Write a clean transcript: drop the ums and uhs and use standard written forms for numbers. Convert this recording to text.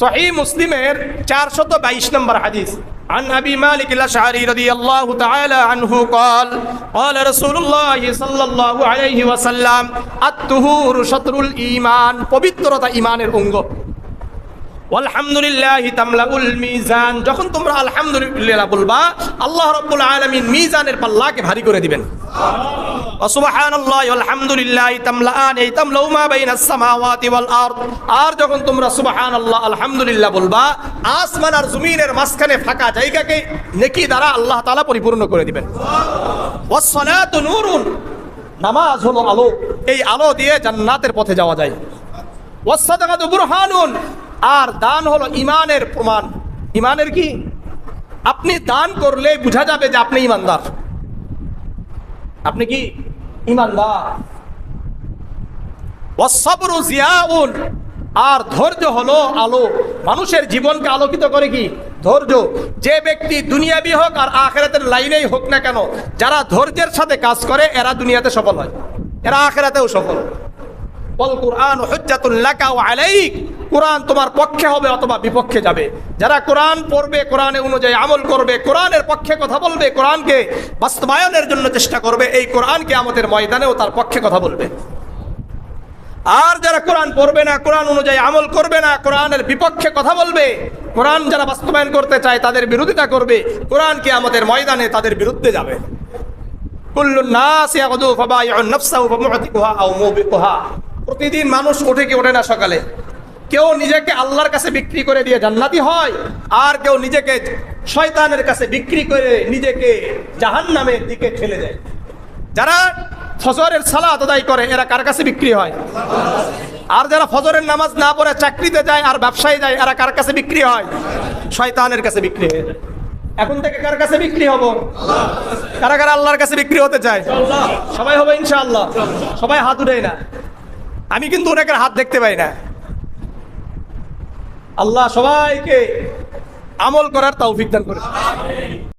সহিহ মুসলিমের 422 নম্বর হাদিস। عن أبي مالك الأشعري رضي الله تعالى عنه قال قال رسول الله صلى الله عليه وسلم الطهور شطر الإيمان পবিত্রতা ঈমানের অঙ্গ। আলহামদুলিল্লাহি তামলাউল মিজান, যখন তোমরা আলহামদুলিল্লাহ বলবা আল্লাহ রাব্বুল আলামিন মিজানের পাল্লাকে ভারী করে দিবেন। সুবহানাল্লাহি আলহামদুলিল্লাহি তামলাআন এই তামলাউ মা বাইনাস সামাওয়াতি ওয়াল আরদ, আর যখন তোমরা সুবহানাল্লাহ আলহামদুলিল্লাহ বলবা আসমান আর জমিনের মাঝখানে ফাঁকা জায়গাকে নেকি দ্বারা আল্লাহ তাআলা পরিপূর্ণ করে দিবেন। ওয়াস সালাতু নূরুন, নামাজ হলো আলো, এই আলো দিয়ে জান্নাতের পথে যাওয়া যায়। ওয়াস সাদাকাতু বুরহানুন, আর দান হলো ঈমানের প্রমাণ। ঈমানের কি? আপনি দান করলে বোঝা যাবে যে আপনি ঈমানদার। আপনি কি ঈমানদার? ওয়াসসাবরু জিয়াউন, আর ধৈর্য হলো আলো। মানুষের জীবনকে আলোকিত করে কি? ধৈর্য। যে ব্যক্তি দুনিয়াবি হোক আর আখিরাতের লাইনেই হোক না কেন, যারা ধৈর্যের সাথে কাজ করে এরা দুনিয়াতে সফল হয়, এরা আখিরাতেও সফল। ওয়াল কুরআন হুজ্জাতুল লাকা ওয়া আলাইক, কোরআন তোমার পক্ষে হবে অথবা বিপক্ষে যাবে। যারা কোরআন পড়বে, কোরআনে অনুযায়ী আমল করবে, কোরআনের পক্ষে কথা বলবে, কোরআনকে বাস্তবায়নের জন্য চেষ্টা করবে, এই কোরআন কিয়ামতের ময়দানেও তার পক্ষে কথা বলবে। আর যারা কোরআন পড়বে না, কোরআন অনুযায়ী আমল করবে না, কোরআনের বিপক্ষে কথা বলবে, কোরআন যারা বাস্তবায়ন করতে চায় তাদের বিরোধিতা করবে, কোরআন কিয়ামতের ময়দানে তাদের বিরুদ্ধে যাবে। কুল্লুন নাস ইয়াগদু ফাবাইউন নাফসাহু ফামুতিকুহা আও মুবিকুহা, প্রতিদিন মানুষ ওঠে কি ওঠে না সকালে। কেউ নিজেকে আল্লাহর কাছে বিক্রি করে দিয়ে জান্নাতি হয়, আর কেউ নিজেকে শয়তানের কাছে বিক্রি করে নিজেকে জাহান্নামের দিকে ঠেলে দেয়। যারা ফজরের সালাত আদায় করে এরা কার কাছে বিক্রি হয়? আর যারা ফজরের নামাজ না পড়ে চাকরিতে যায় আর ব্যবসায় যায় এরা কার কাছে বিক্রি হয়? শয়তানের কাছে বিক্রি হয়ে যায়। এখন থেকে কার কাছে বিক্রি হব? কারা কারা আল্লাহর কাছে বিক্রি হতে চায়? সবাই হবে ইনশাআল্লাহ। সবাই হাত উঠায় না, আমি কিন্তু অনেকের হাত দেখতে পাই না। আল্লাহ সবাইকে আমল করার তৌফিক দান করে।